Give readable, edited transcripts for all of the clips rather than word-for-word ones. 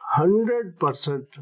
100%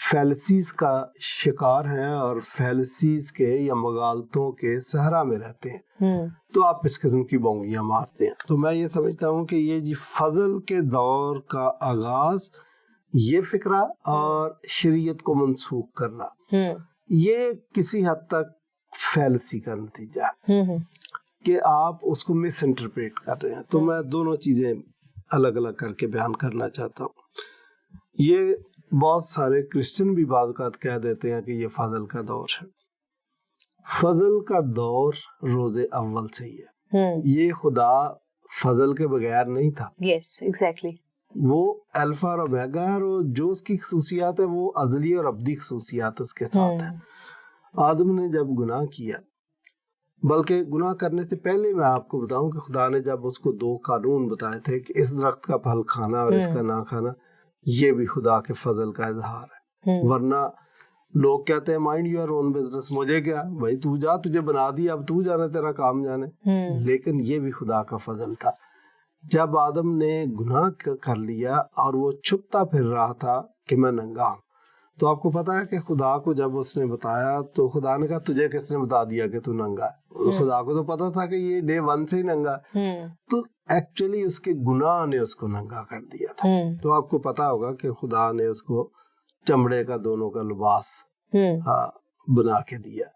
فیلسیز کا شکار ہیں اور فیلسیز کے یا مغالطوں کے صحرا میں رہتے ہیں، تو آپ اس قسم کی بونگیاں مارتے ہیں۔ تو میں یہ سمجھتا ہوں کہ یہ جی فضل کے دور کا آغاز، یہ فکرہ اور شریعت کو منسوخ کرنا، یہ کسی حد تک فیلسی کا نتیجہ ہے کہ آپ اس کو مس انٹرپریٹ کر رہے ہیں۔ تو میں دونوں چیزیں الگ الگ کر کے بیان کرنا چاہتا ہوں۔ یہ بہت سارے کرسچن بھی بعض اوقات کہہ دیتے ہیں کہ یہ فضل کا دور ہے۔ فضل کا دور روز اول سے ہی ہے۔ یہ خدا فضل کے بغیر نہیں تھا۔ یس ایگزیکٹلی، وہ الفا اور اومیگا ہے، اور جو اس کی خصوصیات ہے وہ ازلی اور ابدی خصوصیات اس کے ساتھ ہیں۔ آدم نے جب گناہ کیا، بلکہ گناہ کرنے سے پہلے میں آپ کو بتاؤں کہ خدا نے جب اس کو 2 قانون بتائے تھے کہ اس درخت کا پھل کھانا اور اس کا نہ کھانا، یہ بھی خدا کے فضل کا اظہار ہے۔ ورنہ لوگ کہتے ہیں مائنڈ یور اون بزنس، مجھے کیا بھائی، تو جا، تجھے بنا دیا، اب تو جانے، تیرا کام جانے۔ لیکن یہ بھی خدا کا فضل تھا۔ جب آدم نے گناہ کر لیا اور وہ چھپتا پھر رہا تھا کہ میں ننگا ہوں، تو آپ کو پتا ہے کہ خدا کو جب اس نے بتایا تو خدا نے کہا تجھے کس نے بتا دیا کہ تو ننگا ہے؟ خدا کو تو پتا تھا کہ یہ ڈے 1 سے ہی ننگا ہے۔ تو ایکچولی اس کے گناہ نے اس کو ننگا کر دیا تھا۔ تو آپ کو پتا ہوگا کہ خدا نے اس کو چمڑے کا دونوں کا لباس بنا کے دیا،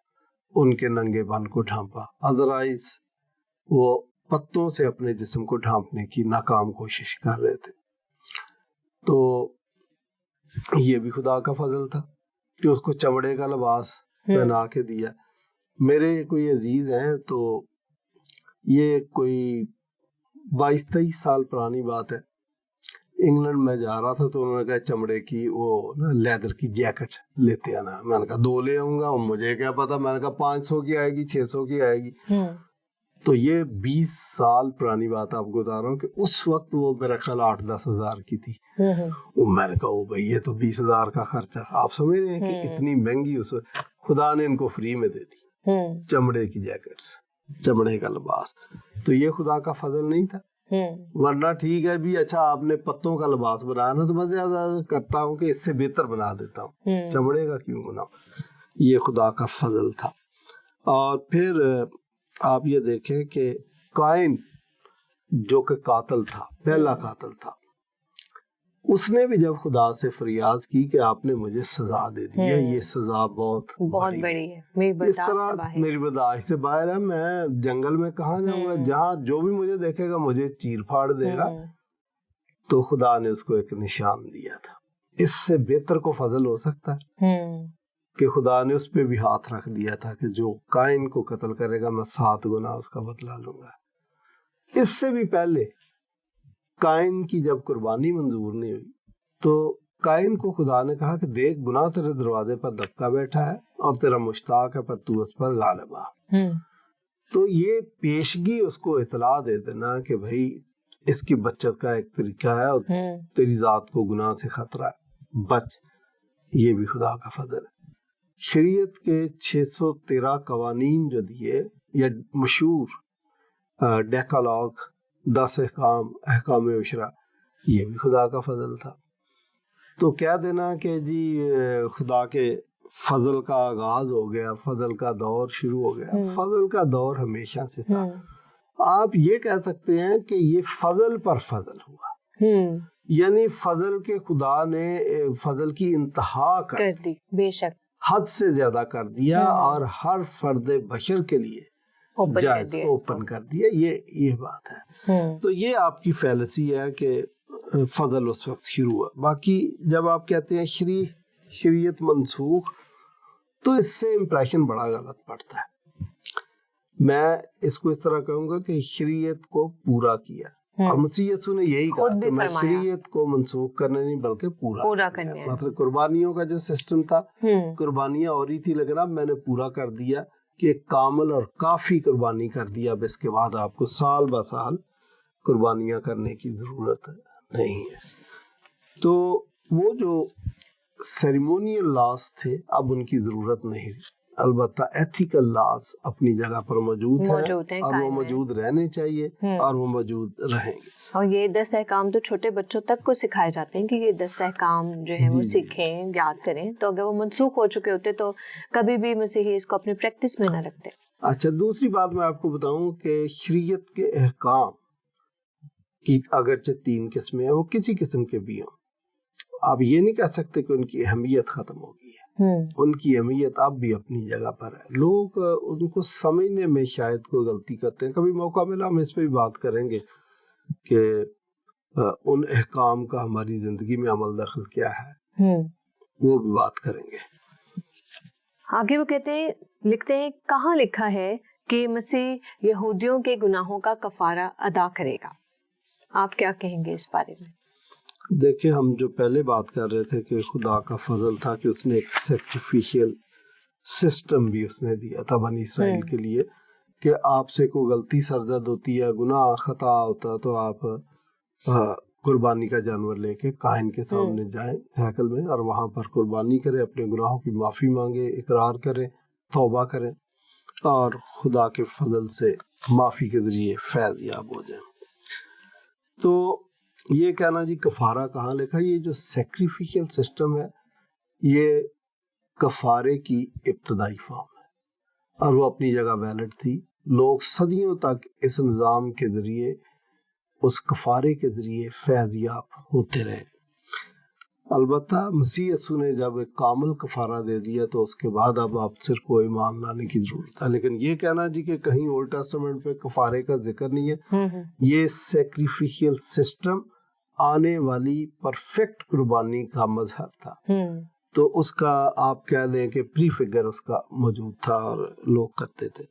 ان کے ننگے پن کو ڈھانپا۔ ادروائز وہ پتوں سے اپنے جسم کو ڈھانپنے کی ناکام کوشش کر رہے تھے۔ تو یہ بھی خدا کا فضل تھا کہ اس کو چمڑے کا لباس پہنا کے دیا۔ میرے کوئی عزیز ہیں، تو یہ کوئی 22-23 سال پرانی بات ہے، انگلینڈ میں جا رہا تھا تو انہوں نے کہا چمڑے کی وہ نا لیدر کی جیکٹ لیتے آنا۔ میں نے کہا 2 لے آؤں گا، مجھے کیا پتا، میں نے کہا 500 کی آئے گی، 600 کی آئے گی۔ تو یہ 20 سال پرانی بات آپ کو بتا رہا ہوں کہ اس وقت وہ میرا خیال 8-10 ہزار کی تھی۔ میں نے کہا او بھائی یہ تو 20 ہزار کا خرچہ۔ آپ سمجھ رہے ہیں کہ اتنی مہنگی اس وقت خدا نے ان کو فری میں دے دی، چمڑے کی جیکٹس، چمڑے کا لباس۔ تو یہ خدا کا فضل نہیں تھا؟ ورنہ ٹھیک ہے بھی، اچھا آپ نے پتوں کا لباس بنایا نا، تو میں زیادہ کرتا ہوں کہ اس سے بہتر بنا دیتا ہوں، چمڑے کا کیوں بناؤں؟ یہ خدا کا فضل تھا۔ اور پھر آپ یہ دیکھیں کہ قائن جو کہ قاتل تھا، پہلا قاتل تھا، اس نے بھی جب خدا سے فریاد کی کہ آپ نے مجھے سزا دے دی ہے، یہ سزا بہت بڑی ہے، اس طرح میری برداشت سے باہر ہے، میں جنگل میں کہاں جاؤں گا، جہاں جو بھی مجھے دیکھے گا مجھے چیر پھاڑ دے گا۔ تو خدا نے اس کو ایک نشان دیا تھا۔ اس سے بہتر کو فضل ہو سکتا ہے کہ خدا نے اس پہ بھی ہاتھ رکھ دیا تھا کہ جو قائن کو قتل کرے گا میں 7 گنا اس کا بدلہ لوں گا۔ اس سے بھی پہلے قائن کی جب قربانی منظور نہیں ہوئی تو قائن کو خدا نے کہا کہ دیکھ گناہ تیرے دروازے پر دبکا بیٹھا ہے اور تیرا مشتاق ہے پر تو اس پر غالب آ۔ تو یہ پیشگی اس کو اطلاع دے دینا کہ بھائی اس کی بچت کا ایک طریقہ ہے اور تیری ذات کو گناہ سے خطرہ ہے، بچ، یہ بھی خدا کا فضل ہے۔ شریعت کے 613 قوانین جو دیے، یا مشہور ڈیکالاگ، 10 احکام عشرہ، یہ بھی خدا کا فضل تھا۔ تو کہہ دینا کہ جی خدا کے فضل کا آغاز ہو گیا، فضل کا دور شروع ہو گیا، فضل کا دور ہمیشہ سے تھا۔ آپ یہ کہہ سکتے ہیں کہ یہ فضل پر فضل ہوا، یعنی فضل کے خدا نے فضل کی انتہا کر دی، بے شک حد سے زیادہ کر دیا، اور ہر فرد بشر کے لیے جائز اوپن کر دیا۔ یہ بات ہے۔ تو یہ آپ کی فیلسی ہے کہ فضل اس وقت شروع ہوا۔ باقی جب آپ کہتے ہیں شریعت منسوخ، تو اس سے امپریشن بڑا غلط پڑتا ہے۔ میں اس کو اس طرح کہوں گا کہ شریعت کو پورا کیا، اور مسیح یسوع نے یہی کہا کہ میں شریعت کو منسوخ کرنے نہیں بلکہ پورا کرنے۔ مطلب قربانیوں کا جو سسٹم تھا، قربانیاں ہو رہی تھی لیکن اب میں نے پورا کر دیا کہ ایک کامل اور کافی قربانی کر دیا، اب اس کے بعد آپ کو سال بہ سال قربانیاں کرنے کی ضرورت نہیں ہے۔ تو وہ جو سیریمونیل لاز تھے اب ان کی ضرورت نہیں البتہ ایتھیکل لاز اپنی جگہ پر موجود ہیں اور وہ موجود رہنے چاہیے اور وہ موجود رہیں گے. اور یہ 10 احکام تو چھوٹے بچوں تک کو سکھائے جاتے ہیں کہ یہ 10 احکام جو ہیں وہ سیکھیں, یاد کریں. تو اگر وہ منسوخ ہو چکے ہوتے تو کبھی بھی مسیحی اس کو اپنی پریکٹس میں نہ رکھتے. اچھا, دوسری بات میں آپ کو بتاؤں کہ شریعت کے احکام کی اگرچہ 3 قسمیں ہیں, وہ کسی قسم کے بھی ہوں, آپ یہ نہیں کہہ سکتے کہ ان کی اہمیت ختم ہو گئی ہے. ان کی اہمیت اب بھی اپنی جگہ پر ہے. لوگ ان کو سمجھنے میں شاید کوئی غلطی کرتے ہیں. کبھی موقع ملا ہم اس پہ بھی بات کریں گے کہ ان احکام کا ہماری زندگی میں عمل دخل کیا ہے, وہ بھی بات کریں گے. آگے وہ کہتے ہیں, لکھتے ہیں, کہاں لکھا ہے کہ مسیح یہودیوں کے گناہوں کا کفارہ ادا کرے گا؟ آپ کیا کہیں گے اس بارے میں؟ دیکھیں, ہم جو پہلے بات کر رہے تھے کہ خدا کا فضل تھا کہ اس نے ایک سیکریفیشل سسٹم بھی اس نے دیا تھا بنی اسرائیل کے لیے, کہ آپ سے کوئی غلطی سرزد ہوتی ہے, گناہ خطا ہوتا, تو آپ قربانی کا جانور لے کے کاہن کے سامنے جائیں ہیکل میں, اور وہاں پر قربانی کریں, اپنے گناہوں کی معافی مانگیں, اقرار کریں, توبہ کریں, اور خدا کے فضل سے معافی کے ذریعے فیض یاب ہو جائیں. تو یہ کہنا جی کفارہ کہاں لکھا, یہ جو سیکریفیشل سسٹم ہے یہ کفارے کی ابتدائی فارم ہے, اور وہ اپنی جگہ ویلڈ تھی. لوگ صدیوں تک اس نظام کے ذریعے, اس کفارے کے ذریعے فیض یاب ہوتے رہے. البتہ مسیح یسوع نے جب ایک کامل کفارہ دے دیا تو اس کے بعد اب آپ صرف کو ایمان لانے کی ضرورت ہے. لیکن یہ کہنا جی کہ کہیں اولڈ ٹیسٹمنٹ پہ کفارے کا ذکر نہیں ہے, یہ سیکریفیشل سسٹم آنے والی پرفیکٹ قربانی کا مظہر تھا. تو اس کا آپ کہہ لیں کہ پری فگر اس کا موجود تھا اور لوگ کرتے تھے.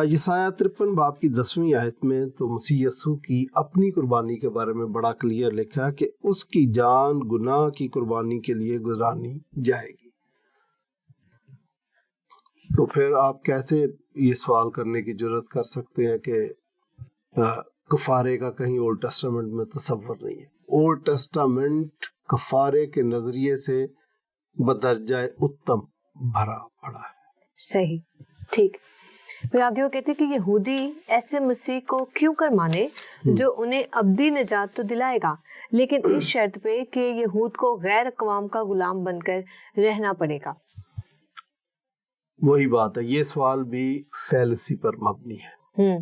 یسایہ 53 باب کی 10ویں آیت میں تو مسیح یسوع کی اپنی قربانی کے بارے میں بڑا کلیئر لکھا کہ اس کی جان گناہ کی قربانی کے لیے گزرانی جائے گی. تو پھر آپ کیسے یہ سوال کرنے کی جرات کر سکتے ہیں کہ کفارے کا کہیں اولڈ ٹیسٹامنٹ میں تصور نہیں ہے؟ اولڈ ٹیسٹامنٹ کفارے کے نظریے سے بدرجہ اتم بھرا پڑا ہے. صحیح, ٹھیک. پھر آگے وہ کہتے ہیں کہ یہودی ایسے مسیح کو کیوں کر مانے جو انہیں ابدی نجات تو دلائے گا, لیکن اس شرط پہ کہ یہود کو غیر اقوام کا غلام بن کر رہنا پڑے گا. وہی بات ہے, یہ سوال بھی فیلسی پر مبنی ہے.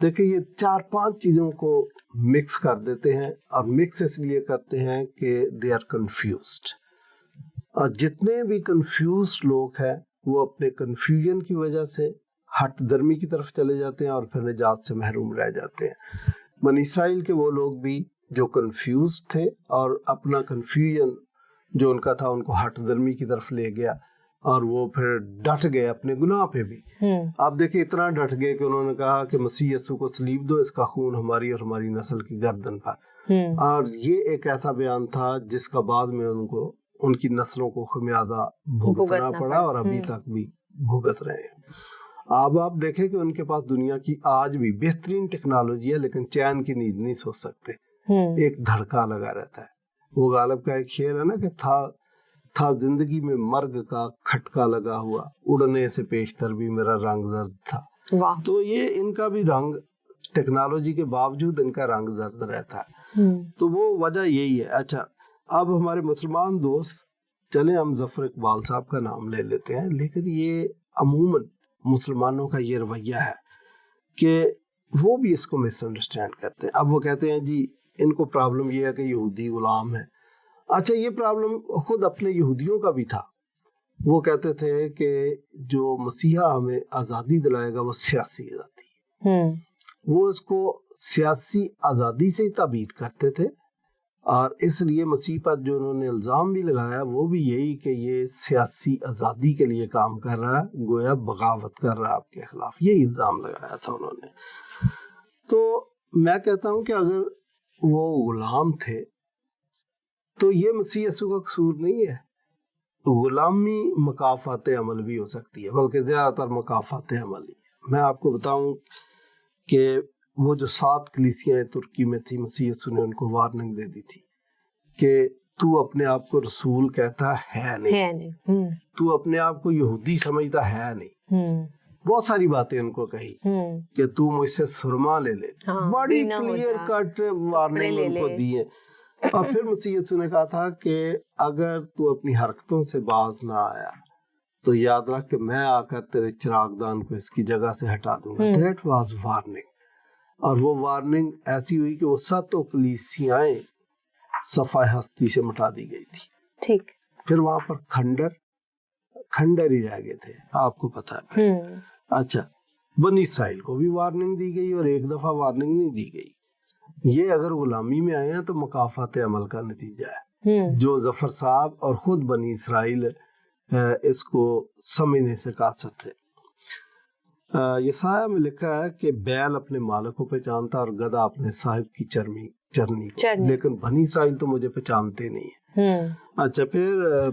دیکھیں, یہ 4-5 چیزوں کو مکس کر دیتے ہیں, اور مکس اس لیے کرتے ہیں کہ دے آر کنفیوزڈ. اور جتنے بھی کنفیوزڈ لوگ ہیں وہ اپنے کنفیوژن کی وجہ سے ہٹ درمی کی طرف چلے جاتے ہیں اور پھر نجات سے محروم رہ جاتے ہیں. بنی اسرائیل کے وہ لوگ بھی جو کنفیوزڈ تھے اور اپنا کنفیوژن جو ان کا تھا ان کو ہٹ درمی کی طرف لے گیا, اور وہ پھر ڈٹ گئے اپنے گناہ پہ بھی. آپ دیکھیں, اتنا ڈٹ گئے کہ انہوں نے کہا کہ مسیح یسوع کو صلیب دو, اس کا خون ہماری اور ہماری نسل کی گردن پر. اور یہ ایک ایسا بیان تھا جس کا بعد میں ان کی نسلوں کو خمیازہ بھگتنا پڑا, اور ابھی تک بھی بھگت رہے ہیں. اب آپ دیکھیں کہ ان کے پاس دنیا کی آج بھی بہترین ٹیکنالوجی ہے, لیکن چین کی نیند نہیں سو سکتے. ایک دھڑکا لگا رہتا ہے. وہ غالب کا ایک شعر ہے نا کہ تھا زندگی میں مرگ کا کھٹکا لگا ہوا, اڑنے سے پیشتر بھی میرا رنگ زرد تھا. تو یہ ان کا بھی رنگ, ٹیکنالوجی کے باوجود ان کا رنگ زرد رہتا ہے. تو وہ وجہ یہی ہے. اچھا, اب ہمارے مسلمان دوست, چلیں ہم ظفر اقبال صاحب کا نام لے لیتے ہیں, لیکن یہ عموماً مسلمانوں کا یہ رویہ ہے کہ وہ بھی اس کو مس انڈرسٹینڈ کرتے ہیں. اب وہ کہتے ہیں جی ان کو پرابلم یہ ہے کہ یہودی غلام ہے. اچھا, یہ پرابلم خود اپنے یہودیوں کا بھی تھا. وہ کہتے تھے کہ جو مسیحا ہمیں آزادی دلائے گا وہ سیاسی آزادی ہے. وہ اس کو سیاسی آزادی سے ہی تعبیر کرتے تھے, اور اس لیے مسیح پر جو انہوں نے الزام بھی لگایا وہ بھی یہی کہ یہ سیاسی آزادی کے لیے کام کر رہا ہے, گویا بغاوت کر رہا ہے آپ کے خلاف. یہی الزام لگایا تھا انہوں نے. تو میں کہتا ہوں کہ اگر وہ غلام تھے تو یہ مسیح یسوع کا قصور نہیں ہے. غلامی مکافات عمل بھی ہو سکتی ہے, بلکہ زیادہ تر مکافات عمل ہی. میں آپ کو بتاؤں کہ وہ جو 7 کلیسیاں ترکی میں تھی, مسیح یسوع نے ان کو وارننگ دے دی تھی کہ تو اپنے آپ کو رسول کہتا ہے نہیں، تو اپنے آپ کو یہودی سمجھتا ہے نہیں، بہت ساری باتیں ان کو کہی کہ تو مجھ سے سرما لے لے، بڑی کلیئر کٹ وارننگ ان کو دی ہے. اور پھر مسیح یسوع نے کہا تھا کہ اگر تو اپنی حرکتوں سے باز نہ آیا تو یاد رکھ کہ میں آ کر تیرے چراغ دان کو اس کی جگہ سے ہٹا دوں گا. That was warning. اور وہ وارننگ ایسی ہوئی کہ وہ 7 کلیسیائیں صفحہ ہستی سے مٹا دی گئی تھی. ٹھیک. پھر وہاں پر کھنڈر ہی رہ گئے تھے، آپ کو پتا ہے. اچھا، بنی اسرائیل کو بھی وارننگ دی گئی، اور ایک دفعہ وارننگ نہیں دی گئی. یہ اگر غلامی میں آئے ہیں تو مکافات عمل کا نتیجہ ہے، جو ظفر صاحب اور خود بنی اسرائیل اس کو سمجھنے سے قاصر تھے. یسایہ میں لکھا ہے کہ بیل اپنے مالک کو پہچانتا اور گدھا اپنے صاحب کی چرنی کو، لیکن بنی اسرائیل تو مجھے پہچانتے نہیں ہیں. اچھا، پھر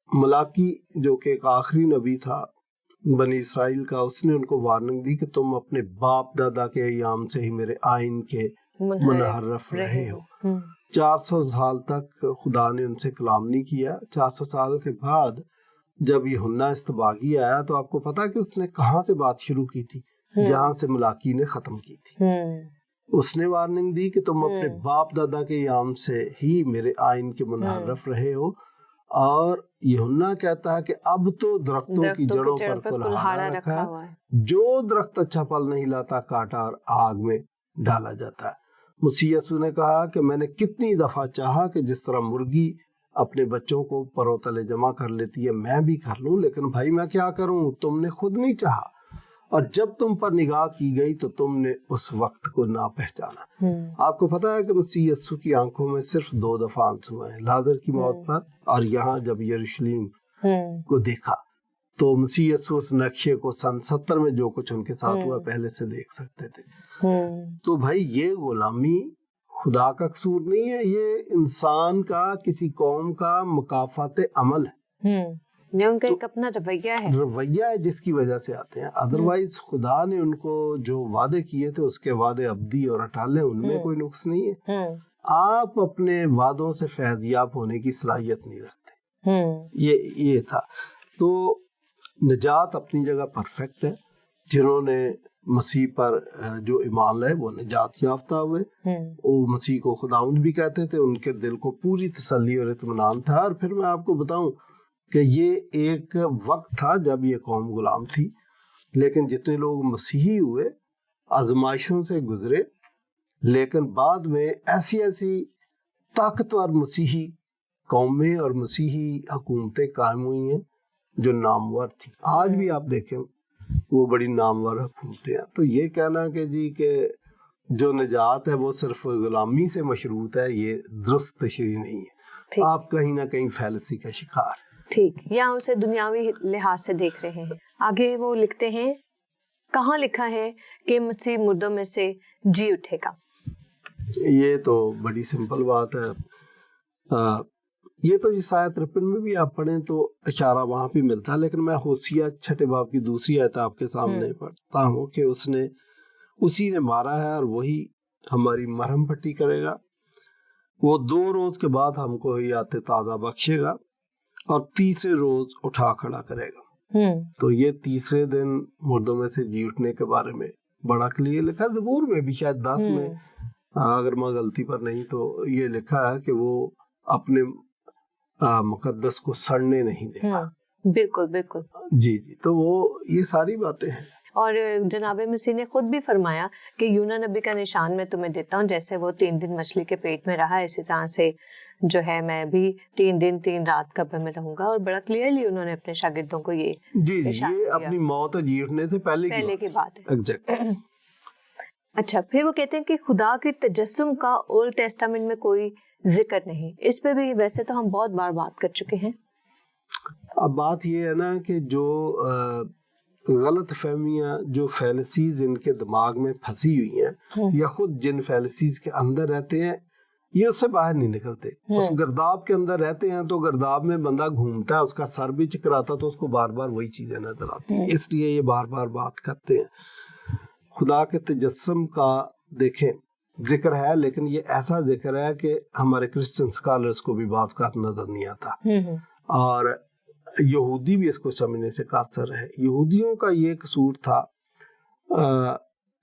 ملاکی جو کہ ایک آخری نبی تھا بنی اسرائیل کا، اس نے ان کو وارننگ دی کہ تم اپنے باپ دادا کے ایام سے ہی میرے آئین کے منحرف رہے ہو. 400 سال تک خدا نے ان سے کلام نہیں کیا. 400 سال کے بعد جب یوحنا استباغی آیا تو آپ کو پتا کہ اس نے کہاں سے بات شروع کی تھی؟ جہاں سے ملاکی نے ختم کی تھی. اس نے وارننگ دی کہ تم اپنے باپ دادا کے ایام سے ہی میرے آئین کے منحرف رہے ہو. اور یوحنا کہتا ہے کہ اب تو درختوں کی جڑوں پر کلہاڑا رکھا ہے، جو درخت اچھا پھل نہیں لاتا کاٹا اور آگ میں ڈالا جاتا ہے. مسیح یسوع نے کہا کہ میں نے کتنی دفعہ چاہا کہ جس طرح مرغی اپنے بچوں کو پروں تلے جمع کر لیتی ہے میں بھی کر لوں، لیکن بھائی میں کیا کروں، تم نے خود نہیں چاہا، اور جب تم پر نگاہ کی گئی تو تم نے اس وقت کو نہ پہچانا. آپ کو پتا ہے کہ مسیح یسوع کی آنکھوں میں صرف 2 دفعہ آنسو ہیں، لازر کی موت پر اور یہاں جب یروشلم کو دیکھا. تو مسیح یسوع اس نقشے کو سن 70 میں جو کچھ ان کے ساتھ ہوا پہلے سے دیکھ سکتے تھے. تو بھائی یہ غلامی خدا کا قصور نہیں ہے، یہ انسان کا، کسی قوم کا مکافات عمل ہے. یہ ان کا ایک اپنا رویہ ہے جس کی وجہ سے آتے ہیں. ادروائز خدا نے ان کو جو وعدے کیے تھے اس کے وعدے ابدی اور اٹل ہیں، ان میں کوئی نقص نہیں ہے. آپ اپنے وعدوں سے فیض یاب ہونے کی صلاحیت نہیں رکھتے. یہ تھا. تو نجات اپنی جگہ پرفیکٹ ہے. جنہوں نے مسیح پر جو ایمان لائے وہ نجات یافتہ ہوئے. وہ مسیح کو خداوند بھی کہتے تھے، ان کے دل کو پوری تسلی اور اطمینان تھا. اور پھر میں آپ کو بتاؤں کہ یہ ایک وقت تھا جب یہ قوم غلام تھی، لیکن جتنے لوگ مسیحی ہوئے آزمائشوں سے گزرے، لیکن بعد میں ایسی طاقتور مسیحی قومیں اور مسیحی حکومتیں قائم ہوئی ہیں جو نامور تھیں. آج بھی آپ دیکھیں وہ بڑی نامور حکومتیں ہیں. تو یہ کہنا کہ جی کہ جو نجات ہے وہ صرف غلامی سے مشروط ہے، یہ درست تشریح نہیں ہے. آپ کہیں نہ کہیں فیلسی کا شکار. ٹھیک، یا اسے دنیاوی لحاظ سے دیکھ رہے ہیں. آگے وہ لکھتے ہیں، کہاں لکھا ہے کہ مسیح مردوں میں سے جی اٹھے گا؟ یہ تو بڑی سمپل بات ہے. یہ تو یسایہ 53 میں بھی آپ پڑھیں تو اشارہ وہاں پہ ملتا ہے، لیکن میں ہوسیہ 6 باب کی دوسری آیت آپ کے سامنے پڑھتا ہوں کہ اسی نے مارا ہے اور وہی ہماری مرہم پٹی کرے گا. وہ 2 روز کے بعد ہم کو حیات تازہ بخشے گا اور تیسرے روز اٹھا کھڑا کرے گا. تو یہ تیسرے دن مردوں میں سے جی اٹھنے کے بارے میں بڑا کلیئر لکھا ہے. زبور میں بھی شاید 10 میں اگر میں غلطی پر نہیں تو یہ لکھا ہے کہ وہ اپنے مقدس کو سڑنے نہیں دے گا. بالکل بالکل. جی. تو وہ یہ ساری باتیں ہیں. اور جناب مسیح نے خود بھی فرمایا کہ یونا نبی کا نشان میں تمہیں دیتا ہوں، جیسے وہ 3 دن مچھلی کے پیٹ میں رہا اسی طرح سے جو ہے میں بھی 3 دن 3 رات قبر میں رہوں گا. اور بڑا کلیئرلی انہوں نے اپنے شاگردوں کو یہ یہ اپنی موت اور جی اٹھنے سے پہلے کی بات ہے. اچھا، پھر وہ کہتے ہیں کہ خدا کے تجسم کا اولڈ ٹیسٹامنٹ میں کوئی ذکر نہیں. اس پہ بھی ویسے تو ہم بہت بار بات کر چکے ہیں. اب بات یہ ہے نا کہ جو غلط فہمیاں، جو فیلسیز ان کے دماغ میں پھنسی ہوئی ہیں یا خود جن فیلسیز کے اندر رہتے ہیں یہ اس سے باہر نہیں نکلتے. اس گرداب کے اندر رہتے ہیں تو گرداب میں بندہ گھومتا ہے، اس کا سر بھی چکراتا تو اس کو بار بار وہی چیزیں نظر آتی ہیں. اس لیے یہ بار بار بات کرتے ہیں. خدا کے تجسم کا دیکھیں ذکر ہے، لیکن یہ ایسا ذکر ہے کہ ہمارے کرسچن اسکالرس کو بھی بعض اوقات نظر نہیں آتا، اور یہودی بھی اس کو سمجھنے سے قاصر ہے۔ یہودیوں کا یہ قصور تھا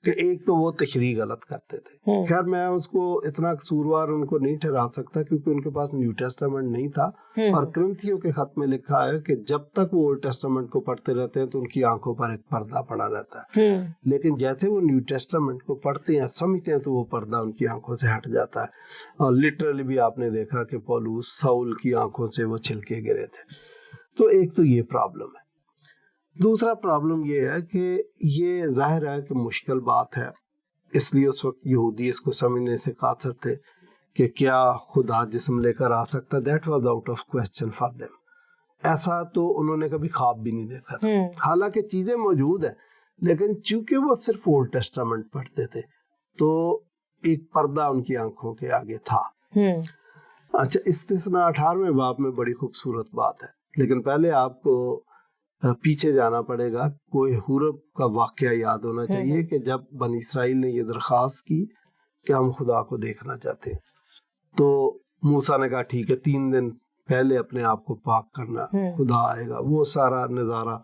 کہ ایک تو وہ تشریح غلط کرتے تھے، خیر میں اس کو اتنا قصوروار ان کو نہیں ٹھہرا سکتا کیونکہ ان کے پاس نیو ٹیسٹامنٹ نہیں تھا، اور کرنتھیوں کے خط میں لکھا ہے کہ جب تک وہ اولڈ ٹیسٹامنٹ کو پڑھتے رہتے ہیں تو ان کی آنکھوں پر ایک پردہ پڑا رہتا ہے، لیکن جیسے وہ نیو ٹیسٹامنٹ کو پڑھتے ہیں سمجھتے ہیں تو وہ پردہ ان کی آنکھوں سے ہٹ جاتا ہے، اور لٹرلی بھی آپ نے دیکھا کہ پولس ساؤل کی آنکھوں سے وہ چھلکے گرے تھے۔ تو ایک تو یہ پرابلم ہے۔ دوسرا پرابلم یہ ہے کہ یہ ظاہر ہے کہ مشکل بات ہے، اس لیے اس وقت یہودی اس کو سمجھنے سے قاصر تھے کہ کیا خدا جسم لے کر آ سکتا، that was out of question for them, ایسا تو انہوں نے کبھی خواب بھی نہیں دیکھا تھا، حالانکہ چیزیں موجود ہیں، لیکن چونکہ وہ صرف اولڈ ٹیسٹامنٹ پڑھتے تھے تو ایک پردہ ان کی آنکھوں کے آگے تھا۔ اچھا، استثناء 18ویں باب میں بڑی خوبصورت بات ہے، لیکن پہلے آپ کو پیچھے جانا پڑے گا۔ کوئی حورب کا واقعہ یاد ہونا چاہیے کہ جب بنی اسرائیل نے یہ درخواست کی کہ ہم خدا کو دیکھنا چاہتے ہیں تو موسیٰ نے کہا ٹھیک ہے 3 دن پہلے اپنے آپ کو پاک کرنا، خدا آئے گا۔ وہ سارا نظارہ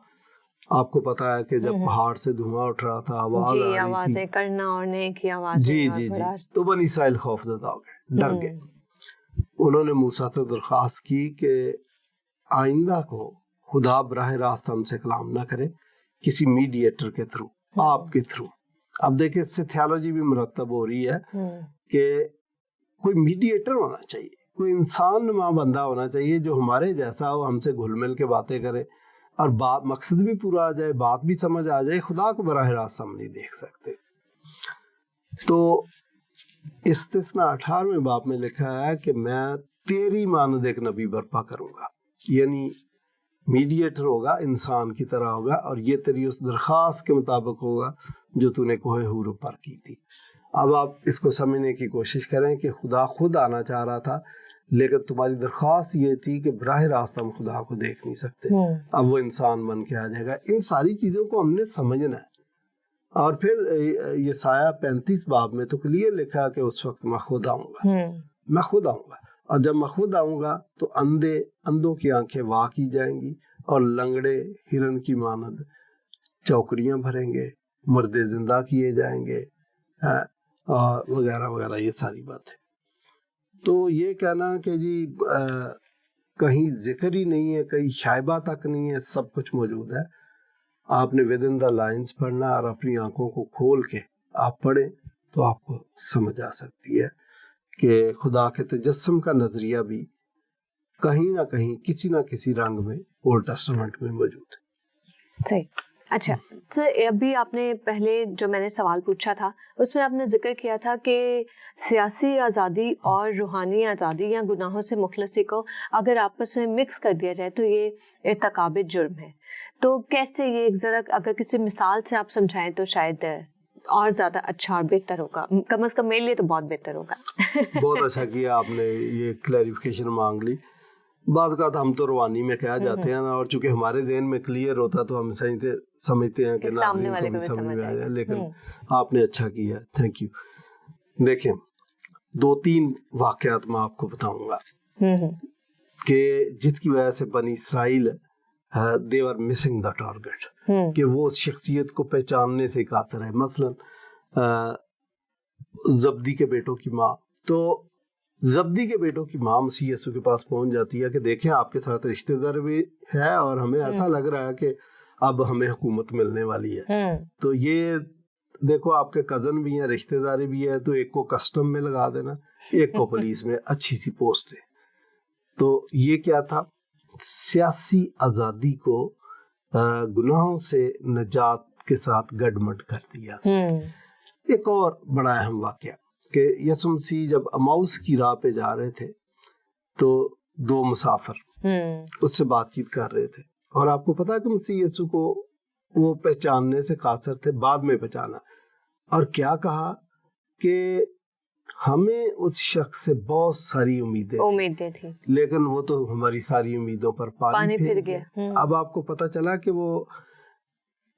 آپ کو پتا ہے کہ جب پہاڑ سے دھواں اٹھ رہا تھا، آواز آ رہی تھی، کرنا اور نیکی آوازیں، جی تو بنی اسرائیل خوف زدہ ہو گئے، ڈر گئے۔ انہوں نے موسیٰ سے درخواست کی کہ آئندہ کو خدا براہ راست ہم سے کلام نہ کرے، کسی میڈیٹر کے تھرو، آپ کے تھرو۔ اب دیکھیں اس سے تھیالوجی بھی مرتب ہو رہی ہے کہ کوئی میڈیٹر ہونا چاہیے، کوئی انسان نما بندہ ہونا چاہیے جو ہمارے جیسا ہو، ہم سے گھل مل کے باتیں کرے اور بات مقصد بھی پورا آ جائے، بات بھی سمجھ آ جائے۔ خدا کو براہ راست ہم نہیں دیکھ سکتے۔ تو استثناء 18ویں باب میں لکھا ہے کہ میں تیری مانند ایک نبی برپا کروں گا، یعنی میڈیٹر ہوگا، انسان کی طرح ہوگا، اور یہ تیری اس درخواست کے مطابق ہوگا جو تو نے کوہ حور پر کی تھی۔ اب آپ اس کو سمجھنے کی کوشش کریں کہ خدا خود آنا چاہ رہا تھا، لیکن تمہاری درخواست یہ تھی کہ براہ راست ہم خدا کو دیکھ نہیں سکتے، اب وہ انسان بن کے آ جائے گا۔ ان ساری چیزوں کو ہم نے سمجھنا ہے۔ اور پھر یہ سایہ 35 باب میں تو کلیئر لکھا کہ اس وقت میں خود آؤں گا، میں خود آؤں گا، اور جب میں خود آؤں گا تو اندھوں کی آنکھیں وا کی جائیں گی، اور لنگڑے ہرن کی مانند چوکڑیاں بھریں گے، مردے زندہ کیے جائیں گے، اور وغیرہ وغیرہ، یہ ساری باتیں۔ تو یہ کہنا کہ جی کہیں ذکر ہی نہیں ہے، کہیں شائبہ تک نہیں ہے، سب کچھ موجود ہے۔ آپ نے ود ان دا لائنز پڑھنا اور اپنی آنکھوں کو کھول کے آپ پڑھیں تو آپ کو سمجھ آ سکتی ہے کہ خدا کے تجسم کا نظریہ بھی کہیں نہ کہیں کسی نہ کسی رنگ میں اولڈ ٹیسٹامنٹ میں موجود ہے۔ صحیح۔ اچھا سر، ابھی آپ نے پہلے جو میں نے سوال پوچھا تھا اس میں آپ نے ذکر کیا تھا کہ سیاسی آزادی اور روحانی آزادی یا گناہوں سے مخلصی کو اگر آپس میں مکس کر دیا جائے تو یہ ارتکاب جرم ہے۔ تو کیسے یہ ذرا اگر کسی مثال سے آپ سمجھائیں تو شاید اور زیادہ اچھا اور بہتر ہوگا، کم از کم میرے لیے تو بہت بہتر ہوگا۔ بہت اچھا کیا آپ نے یہ کلیریفیکیشن مانگ لی۔ بعض اوقات ہم تو روانی میں کہہ جاتے ہیں نا، اور چونکہ ہمارے ذہن میں کلیئر ہوتا تو ہم سمجھتے ہیں کہ سامنے والے کو بھی سمجھ میں آ جائے، لیکن آپ نے اچھا کیا، تھینک یو۔ دیکھیں 2-3 واقعات میں آپ کو بتاؤں گا کہ جس کی وجہ سے بنی اسرائیل they were missing the target، کہ وہ اس شخصیت کو پہچاننے سے قاصر ہے۔ مثلا زبدی کے بیٹوں کی ماں، تو زبدی کے بیٹوں کی ماں مسیح یسوع کے پاس پہنچ جاتی ہے کہ دیکھیں آپ کے ساتھ رشتہ دار بھی ہے اور ہمیں ایسا لگ رہا ہے کہ اب ہمیں حکومت ملنے والی ہے، تو یہ دیکھو آپ کے کزن بھی ہیں، رشتہ داری بھی ہے، تو ایک کو کسٹم میں لگا دینا، ایک کو پولیس میں، اچھی سی پوسٹ ہے۔ تو یہ کیا تھا؟ سیاسی آزادی کو گناہوں سے نجات کے ساتھ گڈمڈ کر دیا۔ ایک اور بڑا اہم واقعہ کہ یسوع مسیح جب اماؤس کی راہ پہ جا رہے تھے تو 2 مسافر اس سے بات چیت کر رہے تھے، اور آپ کو پتا کہ مسیح یسوع کو وہ پہچاننے سے قاصر تھے، بعد میں پہچانا، اور کیا کہا کہ ہمیں اس شخص سے بہت ساری امیدیں تھی لیکن وہ تو ہماری ساری امیدوں پر پانی پھر گیا۔ اب آپ کو پتا چلا کہ وہ